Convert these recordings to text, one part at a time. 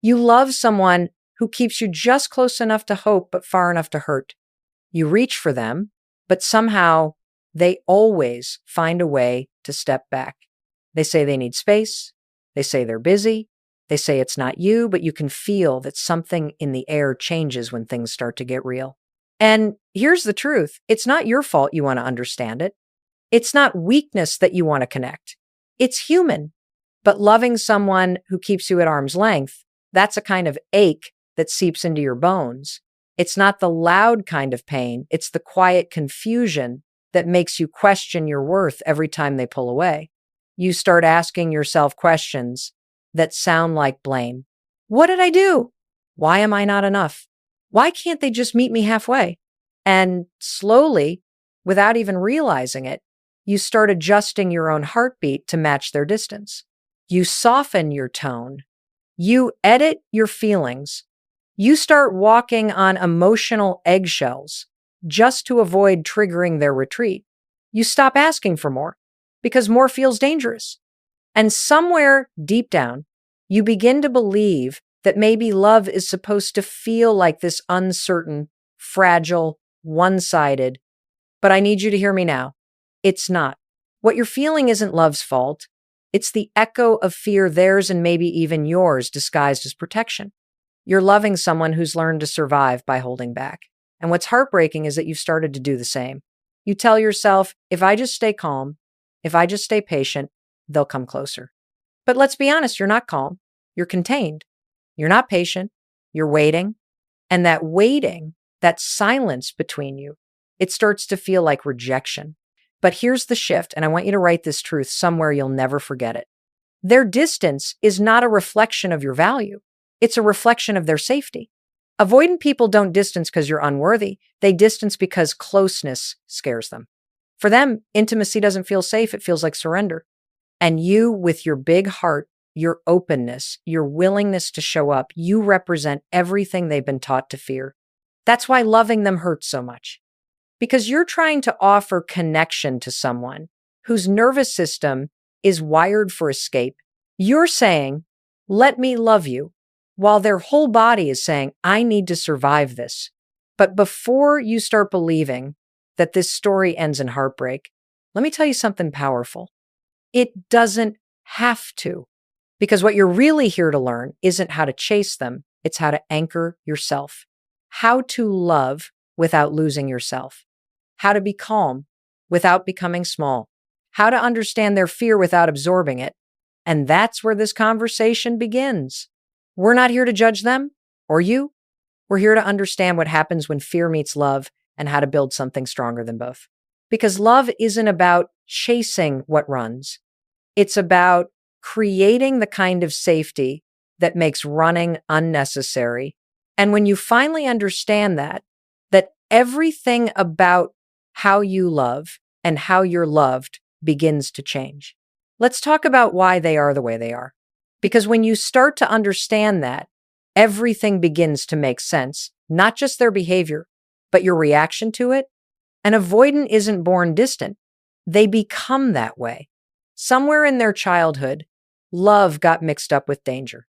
You love someone who keeps you just close enough to hope, but far enough to hurt. You reach for them, but somehow they always find a way to step back. They say they need space. They say they're busy. They say it's not you, but you can feel that something in the air changes when things start to get real. And here's the truth. It's not your fault you want to understand it. It's not weakness that you want to connect. It's human. But loving someone who keeps you at arm's length, that's a kind of ache that seeps into your bones. It's not the loud kind of pain. It's the quiet confusion that makes you question your worth every time they pull away. You start asking yourself questions that sound like blame. What did I do? Why am I not enough? Why can't they just meet me halfway? And slowly, without even realizing it, you start adjusting your own heartbeat to match their distance. You soften your tone. You edit your feelings. You start walking on emotional eggshells just to avoid triggering their retreat. You stop asking for more because more feels dangerous. And somewhere deep down, you begin to believe that maybe love is supposed to feel like this uncertain, fragile, one-sided. But I need you to hear me now. It's not. What you're feeling isn't love's fault. It's the echo of fear, theirs and maybe even yours, disguised as protection. You're loving someone who's learned to survive by holding back. And what's heartbreaking is that you've started to do the same. You tell yourself, if I just stay calm, if I just stay patient, they'll come closer. But let's be honest, you're not calm. You're contained. You're not patient. You're waiting. And that waiting, that silence between you, it starts to feel like rejection. But here's the shift, and I want you to write this truth somewhere you'll never forget it. Their distance is not a reflection of your value. It's a reflection of their safety. Avoidant people don't distance because you're unworthy. They distance because closeness scares them. For them, intimacy doesn't feel safe. It feels like surrender. And you, with your big heart, your openness, your willingness to show up, you represent everything they've been taught to fear. That's why loving them hurts so much. Because you're trying to offer connection to someone whose nervous system is wired for escape. You're saying, let me love you, while their whole body is saying, I need to survive this. But before you start believing that this story ends in heartbreak, let me tell you something powerful. It doesn't have to. Because what you're really here to learn isn't how to chase them, it's how to anchor yourself. How to love without losing yourself. How to be calm without becoming small. How to understand their fear without absorbing it. And that's where this conversation begins. We're not here to judge them or you. We're here to understand what happens when fear meets love and how to build something stronger than both. Because love isn't about chasing what runs. It's about creating the kind of safety that makes running unnecessary. And when you finally understand that everything about how you love and how you're loved begins to change. Let's talk about why they are the way they are. Because when you start to understand that, everything begins to make sense, not just their behavior, but your reaction to it. An avoidant isn't born distant. They become that way. Somewhere in their childhood, love got mixed up with danger.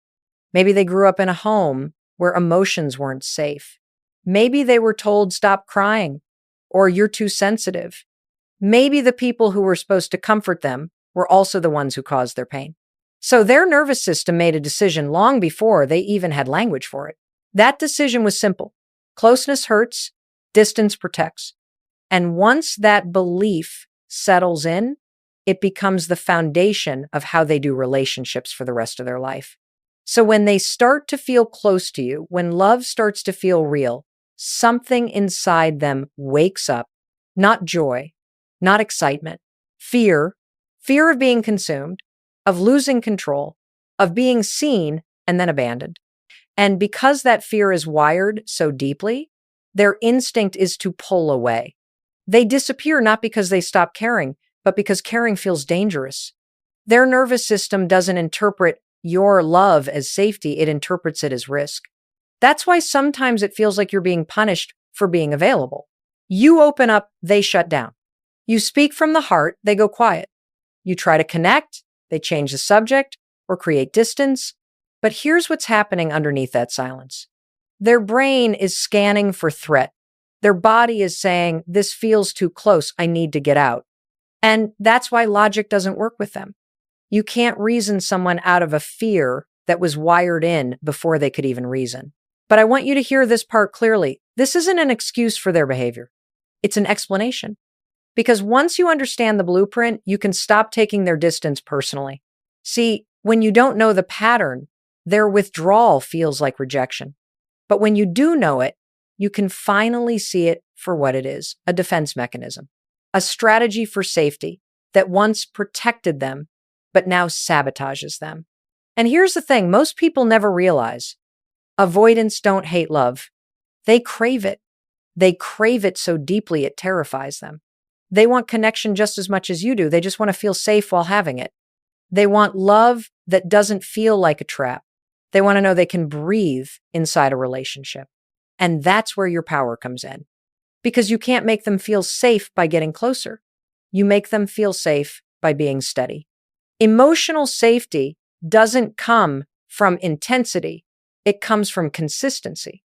Maybe they grew up in a home where emotions weren't safe. Maybe they were told, stop crying, or you're too sensitive. Maybe the people who were supposed to comfort them were also the ones who caused their pain. So their nervous system made a decision long before they even had language for it. That decision was simple. Closeness hurts, distance protects. And once that belief settles in, it becomes the foundation of how they do relationships for the rest of their life. So when they start to feel close to you, when love starts to feel real, something inside them wakes up, not joy, not excitement, fear of being consumed, of losing control, of being seen and then abandoned. And because that fear is wired so deeply, their instinct is to pull away. They disappear not because they stop caring, but because caring feels dangerous. Their nervous system doesn't interpret your love as safety, it interprets it as risk. That's why sometimes it feels like you're being punished for being available. You open up, they shut down. You speak from the heart, they go quiet. You try to connect, they change the subject or create distance. But here's what's happening underneath that silence. Their brain is scanning for threat. Their body is saying, this feels too close. I need to get out. And that's why logic doesn't work with them. You can't reason someone out of a fear that was wired in before they could even reason. But I want you to hear this part clearly. This isn't an excuse for their behavior. It's an explanation. Because once you understand the blueprint, you can stop taking their distance personally. See, when you don't know the pattern, their withdrawal feels like rejection. But when you do know it, you can finally see it for what it is, a defense mechanism, a strategy for safety that once protected them, but now sabotages them. And here's the thing, most people never realize avoidants don't hate love. They crave it. They crave it so deeply it terrifies them. They want connection just as much as you do. They just want to feel safe while having it. They want love that doesn't feel like a trap. They want to know they can breathe inside a relationship. And that's where your power comes in. Because you can't make them feel safe by getting closer. You make them feel safe by being steady. Emotional safety doesn't come from intensity. It comes from consistency.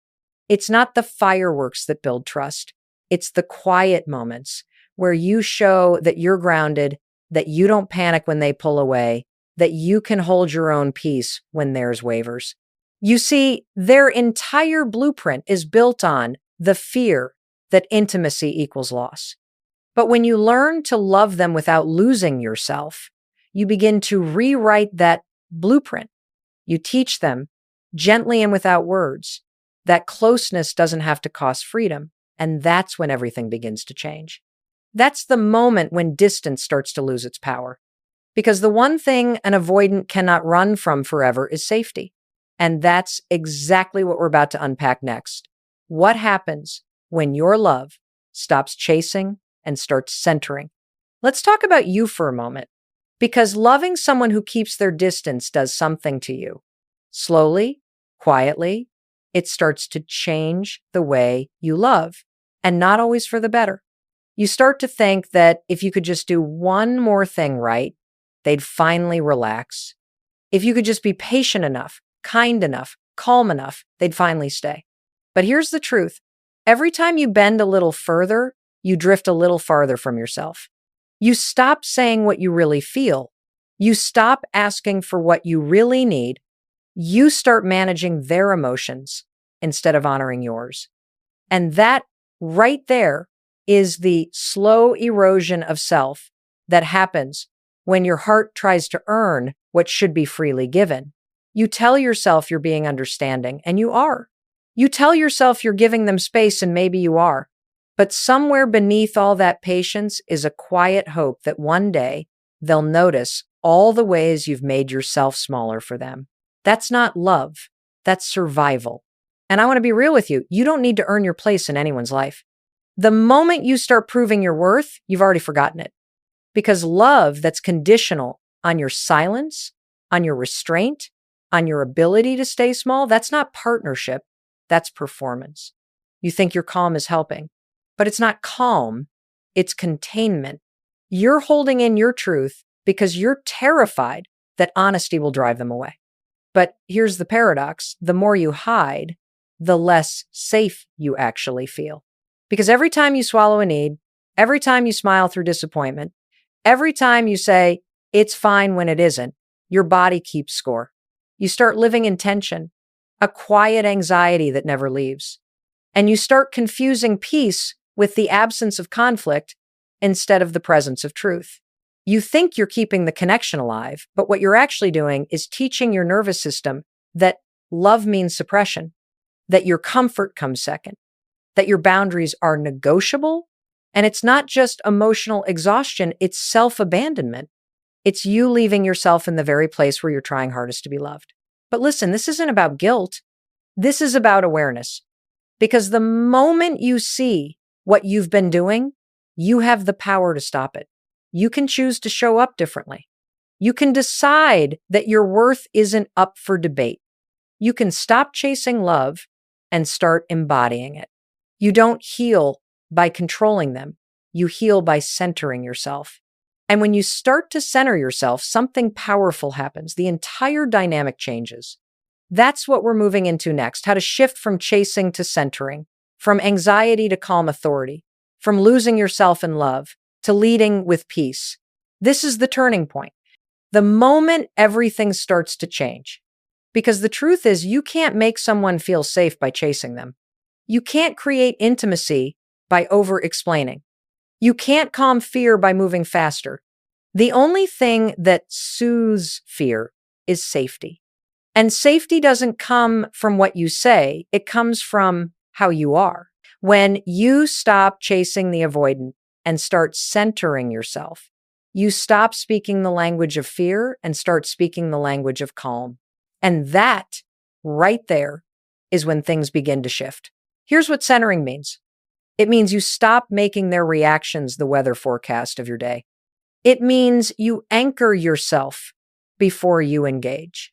It's not the fireworks that build trust. It's the quiet moments where you show that you're grounded, that you don't panic when they pull away, that you can hold your own peace when theirs wavers. You see, their entire blueprint is built on the fear that intimacy equals loss. But when you learn to love them without losing yourself, you begin to rewrite that blueprint. You teach them, gently and without words, that closeness doesn't have to cost freedom, and that's when everything begins to change. That's the moment when distance starts to lose its power. Because the one thing an avoidant cannot run from forever is safety. And that's exactly what we're about to unpack next. What happens when your love stops chasing and starts centering? Let's talk about you for a moment. Because loving someone who keeps their distance does something to you. Slowly, quietly, it starts to change the way you love, and not always for the better. You start to think that if you could just do one more thing right, they'd finally relax. If you could just be patient enough, kind enough, calm enough, they'd finally stay. But here's the truth. Every time you bend a little further, you drift a little farther from yourself. You stop saying what you really feel. You stop asking for what you really need. You start managing their emotions instead of honoring yours. And that right there is the slow erosion of self that happens when your heart tries to earn what should be freely given. You tell yourself you're being understanding, and you are. You tell yourself you're giving them space, and maybe you are. But somewhere beneath all that patience is a quiet hope that one day they'll notice all the ways you've made yourself smaller for them. That's not love. That's survival. And I want to be real with you. You don't need to earn your place in anyone's life. The moment you start proving your worth, you've already forgotten it. Because love that's conditional on your silence, on your restraint, on your ability to stay small, that's not partnership. That's performance. You think your calm is helping. But it's not calm, it's containment. You're holding in your truth because you're terrified that honesty will drive them away. But here's the paradox. The more you hide, the less safe you actually feel. Because every time you swallow a need, every time you smile through disappointment, every time you say, it's fine when it isn't, your body keeps score. You start living in tension, a quiet anxiety that never leaves. And you start confusing peace with the absence of conflict instead of the presence of truth. You think you're keeping the connection alive, but what you're actually doing is teaching your nervous system that love means suppression, that your comfort comes second, that your boundaries are negotiable, and it's not just emotional exhaustion, it's self-abandonment. It's you leaving yourself in the very place where you're trying hardest to be loved. But listen, this isn't about guilt. This is about awareness. Because the moment you see what you've been doing, you have the power to stop it. You can choose to show up differently. You can decide that your worth isn't up for debate. You can stop chasing love and start embodying it. You don't heal by controlling them. You heal by centering yourself. And when you start to center yourself, something powerful happens. The entire dynamic changes. That's what we're moving into next, how to shift from chasing to centering, from anxiety to calm authority, from losing yourself in love to leading with peace. This is the turning point. The moment everything starts to change. Because the truth is, you can't make someone feel safe by chasing them. You can't create intimacy by over-explaining. You can't calm fear by moving faster. The only thing that soothes fear is safety. And safety doesn't come from what you say, it comes from how you are. When you stop chasing the avoidant and start centering yourself, you stop speaking the language of fear and start speaking the language of calm. And that, right there, is when things begin to shift. Here's what centering means. It means you stop making their reactions the weather forecast of your day. It means you anchor yourself before you engage.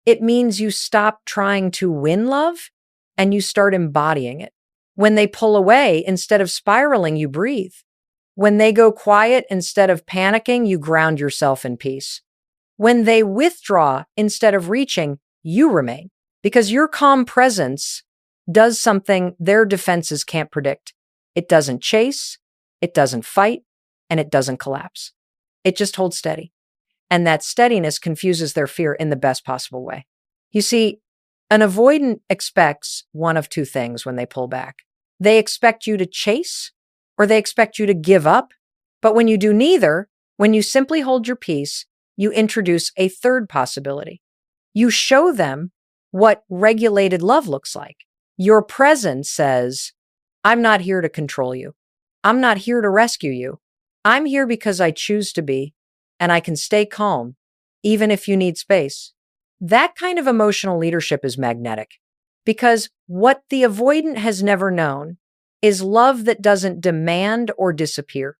It means you stop trying to win love and you start embodying it. When they pull away, instead of spiraling, you breathe. When they go quiet, instead of panicking, you ground yourself in peace. When they withdraw, instead of reaching, you remain. Because your calm presence does something their defenses can't predict. It doesn't chase, it doesn't fight, and it doesn't collapse. It just holds steady. And that steadiness confuses their fear in the best possible way. You see, an avoidant expects one of two things when they pull back. They expect you to chase, or they expect you to give up. But when you do neither, when you simply hold your peace, you introduce a third possibility. You show them what regulated love looks like. Your presence says, I'm not here to control you. I'm not here to rescue you. I'm here because I choose to be, and I can stay calm, even if you need space. That kind of emotional leadership is magnetic, because what the avoidant has never known is love that doesn't demand or disappear.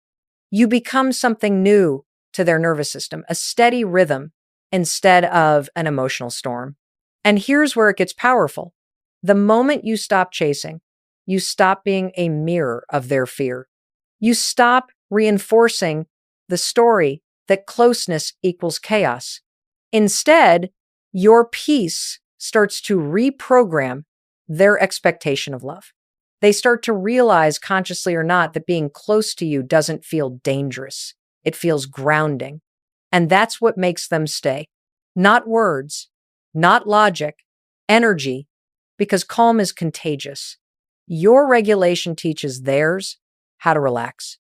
You become something new to their nervous system, a steady rhythm instead of an emotional storm. And here's where it gets powerful. The moment you stop chasing, you stop being a mirror of their fear. You stop reinforcing the story that closeness equals chaos. Instead, your peace starts to reprogram their expectation of love. They start to realize, consciously or not, that being close to you doesn't feel dangerous. It feels grounding. And that's what makes them stay. Not words, not logic, energy, because calm is contagious. Your regulation teaches theirs how to relax.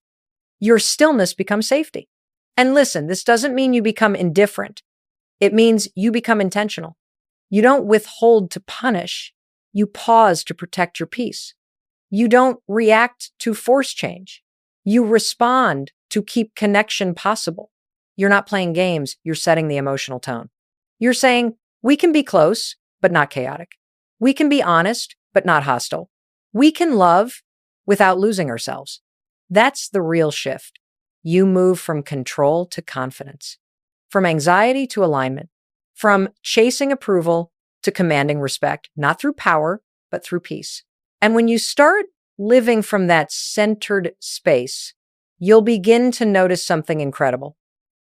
Your stillness becomes safety. And listen, this doesn't mean you become indifferent. It means you become intentional. You don't withhold to punish. You pause to protect your peace. You don't react to force change. You respond to keep connection possible. You're not playing games. You're setting the emotional tone. You're saying, we can be close, but not chaotic. We can be honest, but not hostile. We can love without losing ourselves. That's the real shift. You move from control to confidence, from anxiety to alignment, from chasing approval to commanding respect, not through power, but through peace. And when you start living from that centered space, you'll begin to notice something incredible.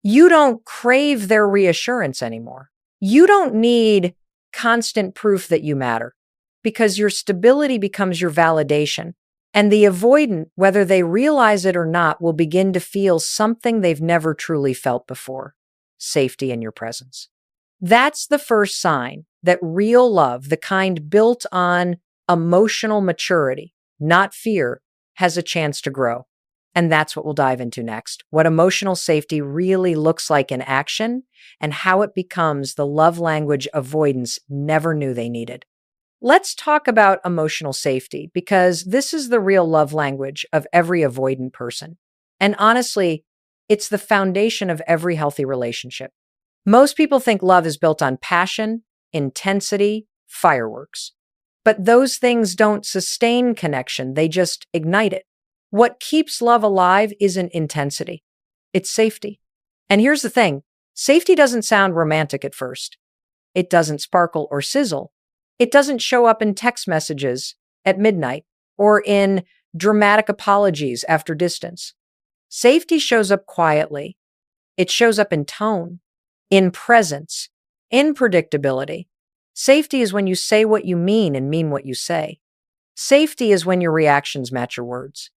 You don't crave their reassurance anymore. You don't need constant proof that you matter, because your stability becomes your validation. And the avoidant, whether they realize it or not, will begin to feel something they've never truly felt before: safety in your presence. That's the first sign that real love, the kind built on emotional maturity, not fear, has a chance to grow. And that's what we'll dive into next: what emotional safety really looks like in action and how it becomes the love language avoidance never knew they needed. Let's talk about emotional safety, because this is the real love language of every avoidant person. And honestly, it's the foundation of every healthy relationship. Most people think love is built on passion, intensity, fireworks. But those things don't sustain connection, they just ignite it. What keeps love alive isn't intensity, it's safety. And here's the thing: safety doesn't sound romantic at first. It doesn't sparkle or sizzle. It doesn't show up in text messages at midnight or in dramatic apologies after distance. Safety shows up quietly. It shows up in tone, in presence, in predictability. Safety is when you say what you mean and mean what you say. Safety is when your reactions match your words.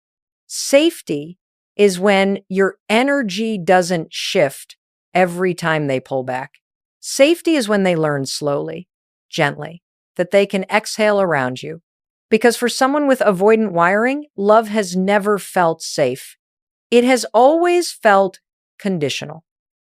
Safety is when your energy doesn't shift every time they pull back. Safety is when they learn slowly, gently, that they can exhale around you. Because for someone with avoidant wiring, love has never felt safe. It has always felt conditional.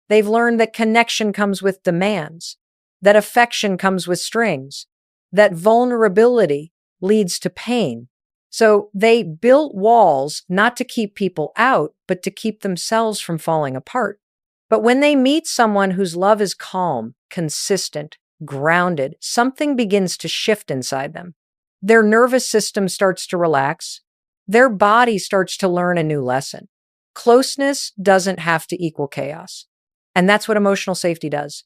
They've learned that connection comes with demands, that affection comes with strings, that vulnerability leads to pain. So they built walls not to keep people out, but to keep themselves from falling apart. But when they meet someone whose love is calm, consistent, grounded, something begins to shift inside them. Their nervous system starts to relax. Their body starts to learn a new lesson. Closeness doesn't have to equal chaos. And that's what emotional safety does.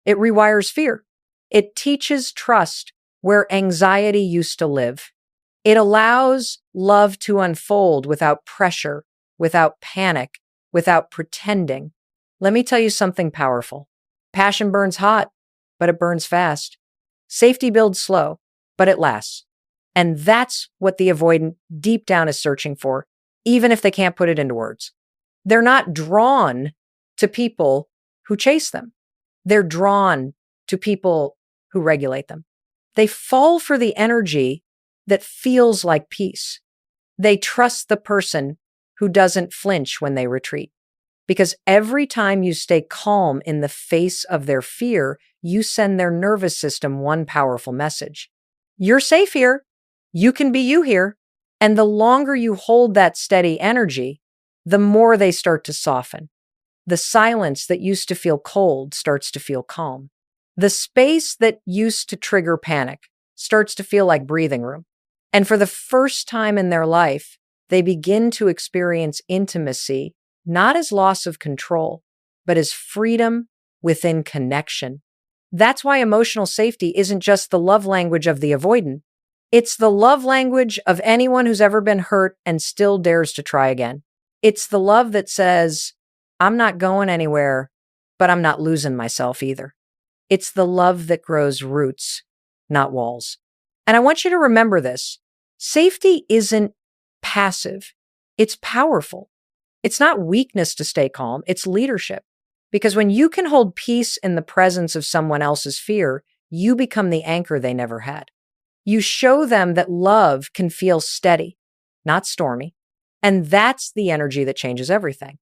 It rewires fear. It teaches trust where anxiety used to live. It allows love to unfold without pressure, without panic, without pretending. Let me tell you something powerful. Passion burns hot, but it burns fast. Safety builds slow, but it lasts. And that's what the avoidant deep down is searching for, even if they can't put it into words. They're not drawn to people who chase them. They're drawn to people who regulate them. They fall for the energy that feels like peace. They trust the person who doesn't flinch when they retreat. Because every time you stay calm in the face of their fear, you send their nervous system one powerful message. You're safe here. You can be you here. And the longer you hold that steady energy, the more they start to soften. The silence that used to feel cold starts to feel calm. The space that used to trigger panic starts to feel like breathing room. And for the first time in their life, they begin to experience intimacy, not as loss of control, but as freedom within connection. That's why emotional safety isn't just the love language of the avoidant. It's the love language of anyone who's ever been hurt and still dares to try again. It's the love that says, I'm not going anywhere, but I'm not losing myself either. It's the love that grows roots, not walls. And I want you to remember this. Safety isn't passive. It's powerful. It's not weakness to stay calm. It's leadership. Because when you can hold peace in the presence of someone else's fear, you become the anchor they never had. You show them that love can feel steady, not stormy. And that's the energy that changes everything.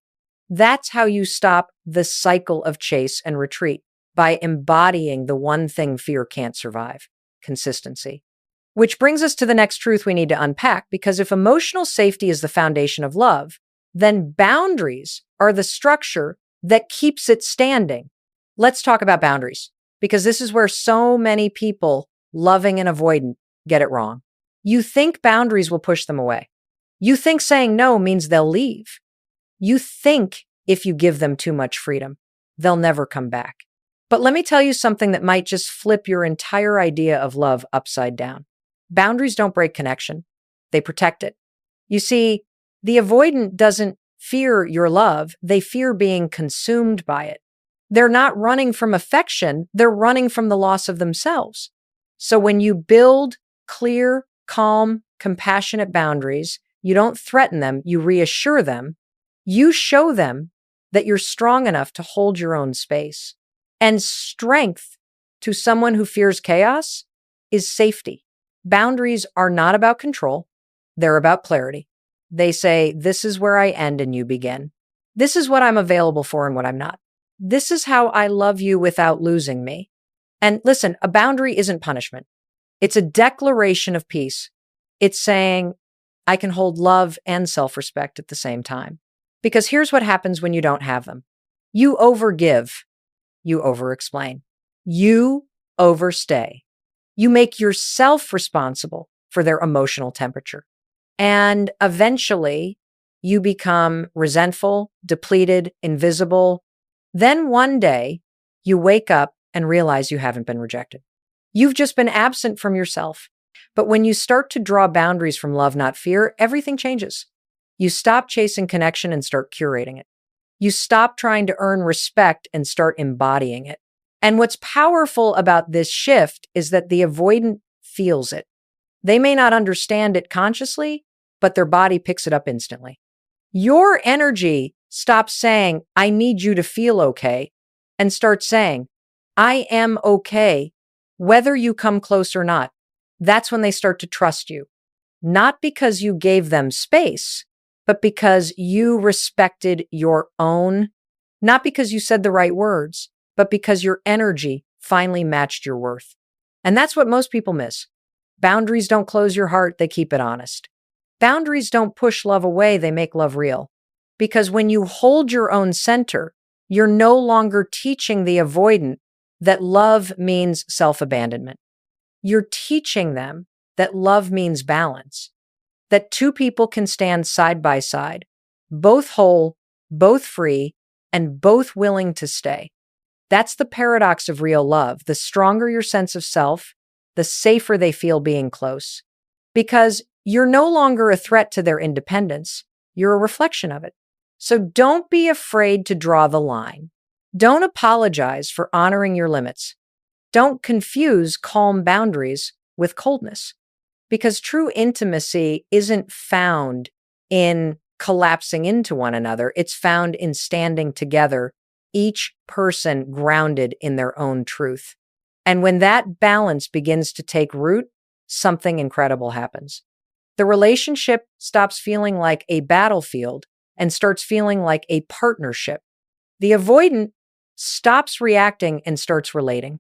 That's how you stop the cycle of chase and retreat, by embodying the one thing fear can't survive: consistency. Which brings us to the next truth we need to unpack, because if emotional safety is the foundation of love, then boundaries are the structure that keeps it standing. Let's talk about boundaries, because this is where so many people, loving and avoidant, get it wrong. You think boundaries will push them away. You think saying no means they'll leave. You think if you give them too much freedom, they'll never come back. But let me tell you something that might just flip your entire idea of love upside down. Boundaries don't break connection. They protect it. You see, the avoidant doesn't fear your love. They fear being consumed by it. They're not running from affection. They're running from the loss of themselves. So when you build clear, calm, compassionate boundaries, you don't threaten them. You reassure them. You show them that you're strong enough to hold your own space. And strength to someone who fears chaos is safety. Boundaries are not about control. They're about clarity. They say, this is where I end and you begin. This is what I'm available for and what I'm not. This is how I love you without losing me. And listen, a boundary isn't punishment. It's a declaration of peace. It's saying, I can hold love and self-respect at the same time. Because here's what happens when you don't have them. You overgive. You over-explain. You overstay. You make yourself responsible for their emotional temperature. And eventually, you become resentful, depleted, invisible. Then one day, you wake up and realize you haven't been rejected. You've just been absent from yourself. But when you start to draw boundaries from love, not fear, everything changes. You stop chasing connection and start curating it. You stop trying to earn respect and start embodying it. And what's powerful about this shift is that the avoidant feels it. They may not understand it consciously, but their body picks it up instantly. Your energy stops saying, I need you to feel okay, and starts saying, I am okay, whether you come close or not. That's when they start to trust you. Not because you gave them space, but because you respected your own, not because you said the right words, but because your energy finally matched your worth. And that's what most people miss. Boundaries don't close your heart, they keep it honest. Boundaries don't push love away, they make love real. Because when you hold your own center, you're no longer teaching the avoidant that love means self-abandonment. You're teaching them that love means balance, that two people can stand side by side, both whole, both free, and both willing to stay. That's the paradox of real love. The stronger your sense of self, the safer they feel being close. Because you're no longer a threat to their independence, you're a reflection of it. So don't be afraid to draw the line. Don't apologize for honoring your limits. Don't confuse calm boundaries with coldness. Because true intimacy isn't found in collapsing into one another. It's found in standing together, each person grounded in their own truth. And when that balance begins to take root, something incredible happens. The relationship stops feeling like a battlefield and starts feeling like a partnership. The avoidant stops reacting and starts relating.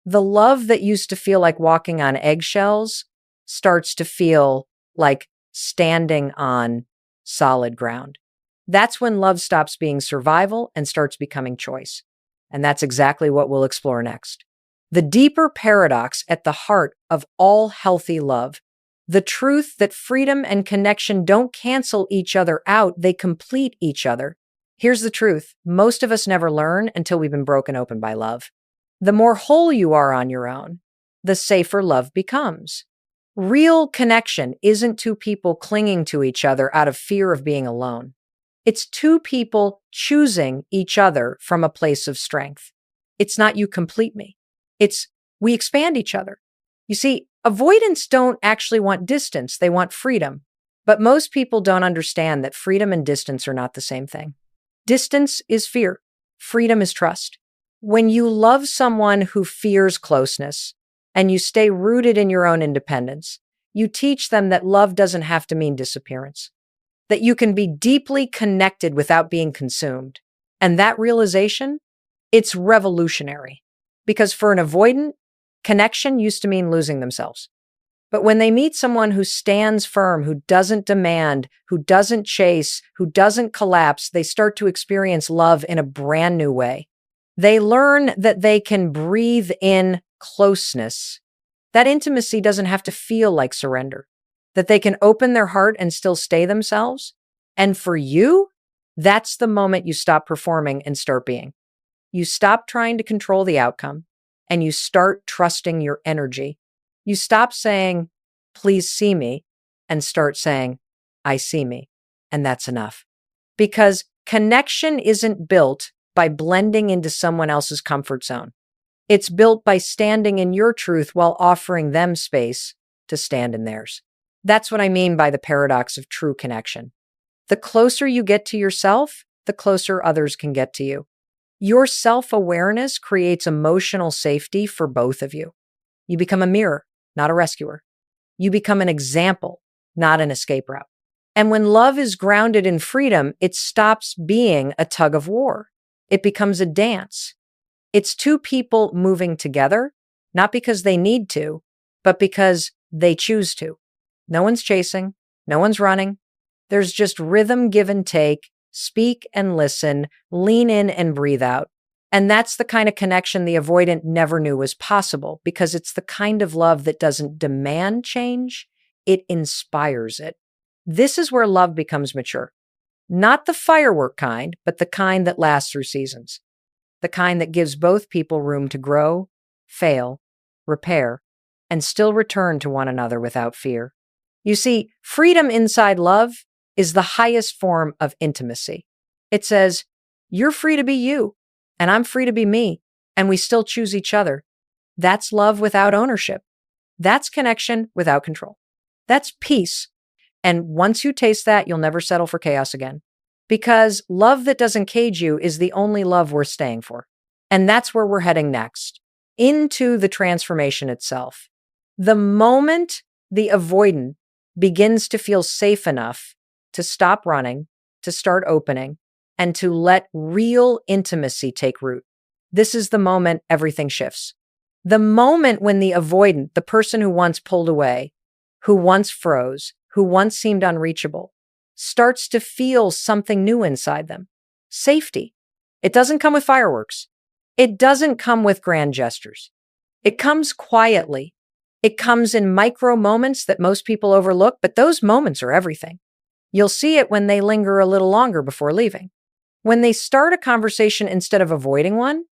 The love that used to feel like walking on eggshells starts to feel like standing on solid ground. That's when love stops being survival and starts becoming choice. And that's exactly what we'll explore next. The deeper paradox at the heart of all healthy love, the truth that freedom and connection don't cancel each other out, they complete each other. Here's the truth. Most of us never learn until we've been broken open by love. The more whole you are on your own, the safer love becomes. Real connection isn't two people clinging to each other out of fear of being alone. It's two people choosing each other from a place of strength. It's not you complete me. It's we expand each other. You see, avoidants don't actually want distance. They want freedom. But most people don't understand that freedom and distance are not the same thing. Distance is fear. Freedom is trust. When you love someone who fears closeness and you stay rooted in your own independence, you teach them that love doesn't have to mean disappearance, that you can be deeply connected without being consumed. And that realization, it's revolutionary. Because for an avoidant, connection used to mean losing themselves. But when they meet someone who stands firm, who doesn't demand, who doesn't chase, who doesn't collapse, they start to experience love in a brand new way. They learn that they can breathe in closeness. That intimacy doesn't have to feel like surrender, that they can open their heart and still stay themselves. And for you, that's the moment you stop performing and start being. You stop trying to control the outcome and you start trusting your energy. You stop saying, please see me, and start saying, I see me. And that's enough. Because connection isn't built by blending into someone else's comfort zone. It's built by standing in your truth while offering them space to stand in theirs. That's what I mean by the paradox of true connection. The closer you get to yourself, the closer others can get to you. Your self-awareness creates emotional safety for both of you. You become a mirror, not a rescuer. You become an example, not an escape route. And when love is grounded in freedom, it stops being a tug of war. It becomes a dance. It's two people moving together, not because they need to, but because they choose to. No one's chasing, no one's running. There's just rhythm, give and take, speak and listen, lean in and breathe out. And that's the kind of connection the avoidant never knew was possible, because it's the kind of love that doesn't demand change, it inspires it. This is where love becomes mature. Not the firework kind, but the kind that lasts through seasons. The kind that gives both people room to grow, fail, repair, and still return to one another without fear. You see, freedom inside love is the highest form of intimacy. It says, you're free to be you, and I'm free to be me, and we still choose each other. That's love without ownership. That's connection without control. That's peace. And once you taste that, you'll never settle for chaos again. Because love that doesn't cage you is the only love worth staying for. And that's where we're heading next, into the transformation itself. The moment the avoidant begins to feel safe enough to stop running, to start opening, and to let real intimacy take root, this is the moment everything shifts. The moment when the avoidant, the person who once pulled away, who once froze, who once seemed unreachable, starts to feel something new inside them. Safety. It doesn't come with fireworks. It doesn't come with grand gestures. It comes quietly. It comes in micro moments that most people overlook, but those moments are everything. You'll see it when they linger a little longer before leaving. When they start a conversation instead of avoiding one,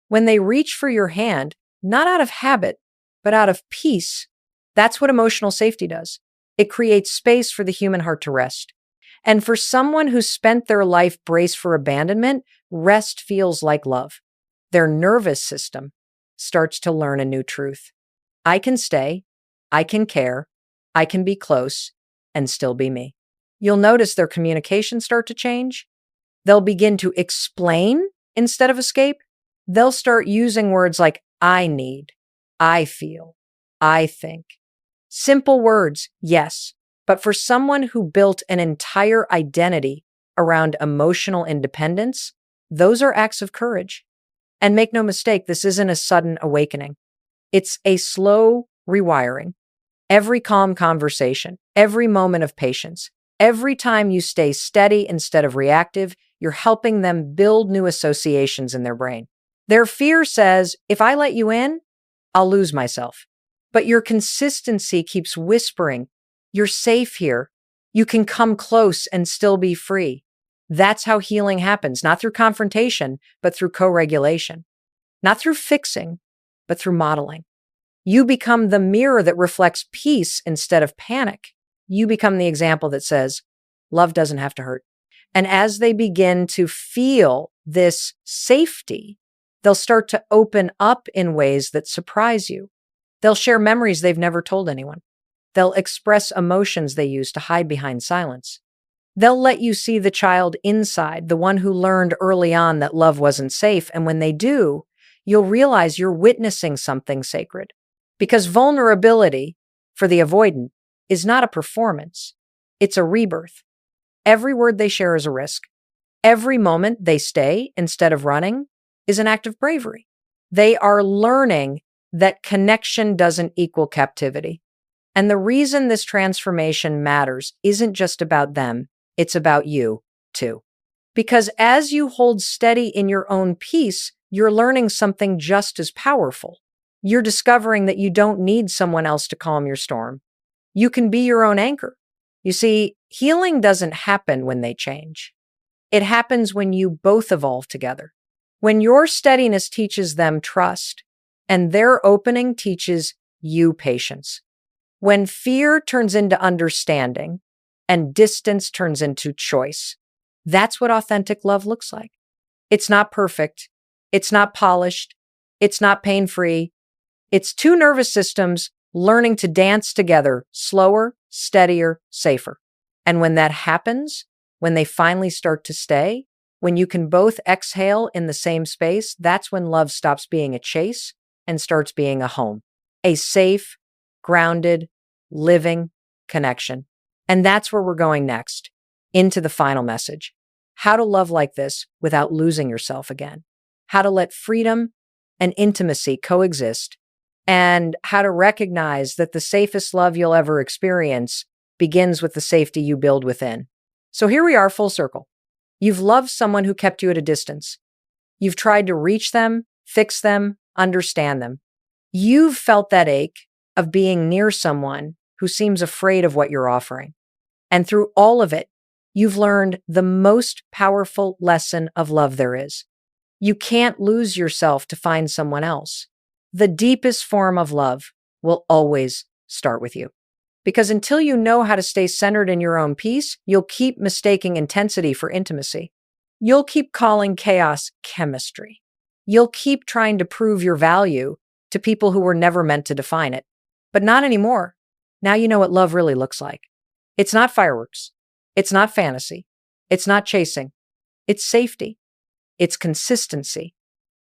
when they reach for your hand, not out of habit, but out of peace, that's what emotional safety does. It creates space for the human heart to rest. And for someone who's spent their life braced for abandonment, rest feels like love. Their nervous system starts to learn a new truth. I can stay, I can care, I can be close, and still be me. You'll notice their communication start to change. They'll begin to explain instead of escape. They'll start using words like I need, I feel, I think. Simple words, yes. But for someone who built an entire identity around emotional independence, those are acts of courage. And make no mistake, this isn't a sudden awakening. It's a slow rewiring. Every calm conversation, every moment of patience, every time you stay steady instead of reactive, you're helping them build new associations in their brain. Their fear says, if I let you in, I'll lose myself. But your consistency keeps whispering, you're safe here. You can come close and still be free. That's how healing happens, not through confrontation, but through co-regulation. Not through fixing, but through modeling. You become the mirror that reflects peace instead of panic. You become the example that says, love doesn't have to hurt. And as they begin to feel this safety, they'll start to open up in ways that surprise you. They'll share memories they've never told anyone. They'll express emotions they used to hide behind silence. They'll let you see the child inside, the one who learned early on that love wasn't safe. And when they do, you'll realize you're witnessing something sacred. Because vulnerability, for the avoidant, is not a performance. It's a rebirth. Every word they share is a risk. Every moment they stay instead of running is an act of bravery. They are learning that connection doesn't equal captivity. And the reason this transformation matters isn't just about them, it's about you too. Because as you hold steady in your own peace, you're learning something just as powerful. You're discovering that you don't need someone else to calm your storm. You can be your own anchor. You see, healing doesn't happen when they change. It happens when you both evolve together. When your steadiness teaches them trust, and their opening teaches you patience. When fear turns into understanding, and distance turns into choice, that's what authentic love looks like. It's not perfect. It's not polished. It's not pain-free. It's two nervous systems learning to dance together, slower, steadier, safer. And when that happens, when they finally start to stay, when you can both exhale in the same space, that's when love stops being a chase and starts being a home, a safe, grounded, living connection. And that's where we're going next, into the final message. How to love like this without losing yourself again. How to let freedom and intimacy coexist, and how to recognize that the safest love you'll ever experience begins with the safety you build within. So here we are, full circle. You've loved someone who kept you at a distance. You've tried to reach them, fix them, understand them. You've felt that ache of being near someone who seems afraid of what you're offering. And through all of it, you've learned the most powerful lesson of love there is. You can't lose yourself to find someone else. The deepest form of love will always start with you. Because until you know how to stay centered in your own peace, you'll keep mistaking intensity for intimacy. You'll keep calling chaos chemistry. You'll keep trying to prove your value to people who were never meant to define it. But not anymore. Now you know what love really looks like. It's not fireworks. It's not fantasy. It's not chasing. It's safety. It's consistency.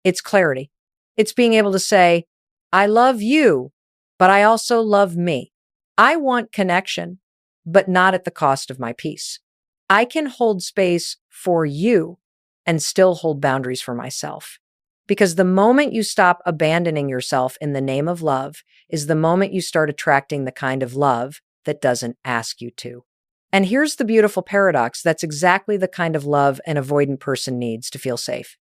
It's clarity. It's being able to say, I love you, but I also love me. I want connection, but not at the cost of my peace. I can hold space for you and still hold boundaries for myself. Because the moment you stop abandoning yourself in the name of love is the moment you start attracting the kind of love that doesn't ask you to. And here's the beautiful paradox. That's exactly the kind of love an avoidant person needs to feel safe.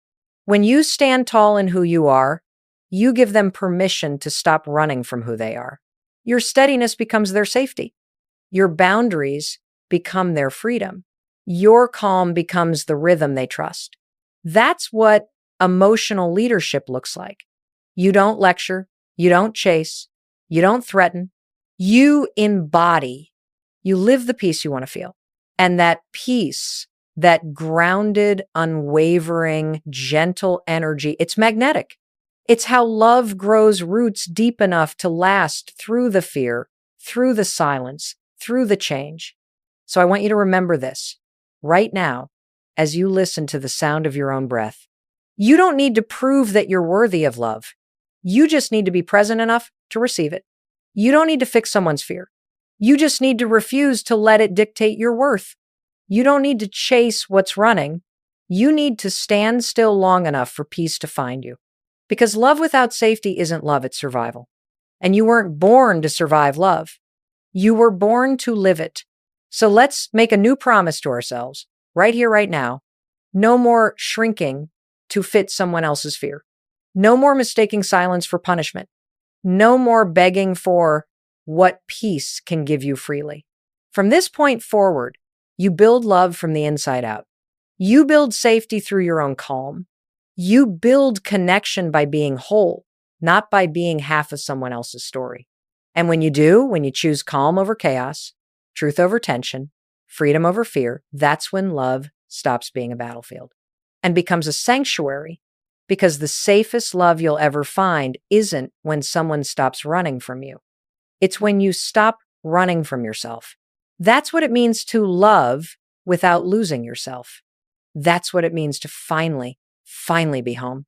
When you stand tall in who you are, you give them permission to stop running from who they are. Your steadiness becomes their safety. Your boundaries become their freedom. Your calm becomes the rhythm they trust. That's what emotional leadership looks like. You don't lecture. You don't chase. You don't threaten. You embody. You live the peace you want to feel. And that peace, that grounded, unwavering, gentle energy, it's magnetic. It's how love grows roots deep enough to last through the fear, through the silence, through the change. So I want you to remember this right now as you listen to the sound of your own breath. You don't need to prove that you're worthy of love. You just need to be present enough to receive it. You don't need to fix someone's fear. You just need to refuse to let it dictate your worth. You don't need to chase what's running. You need to stand still long enough for peace to find you. Because love without safety isn't love, it's survival. And you weren't born to survive love. You were born to live it. So let's make a new promise to ourselves, right here, right now. No more shrinking to fit someone else's fear. No more mistaking silence for punishment. No more begging for what peace can give you freely. From this point forward, you build love from the inside out. You build safety through your own calm. You build connection by being whole, not by being half of someone else's story. And when you do, when you choose calm over chaos, truth over tension, freedom over fear, that's when love stops being a battlefield and becomes a sanctuary, because the safest love you'll ever find isn't when someone stops running from you. It's when you stop running from yourself. That's what it means to love without losing yourself. That's what it means to finally be home.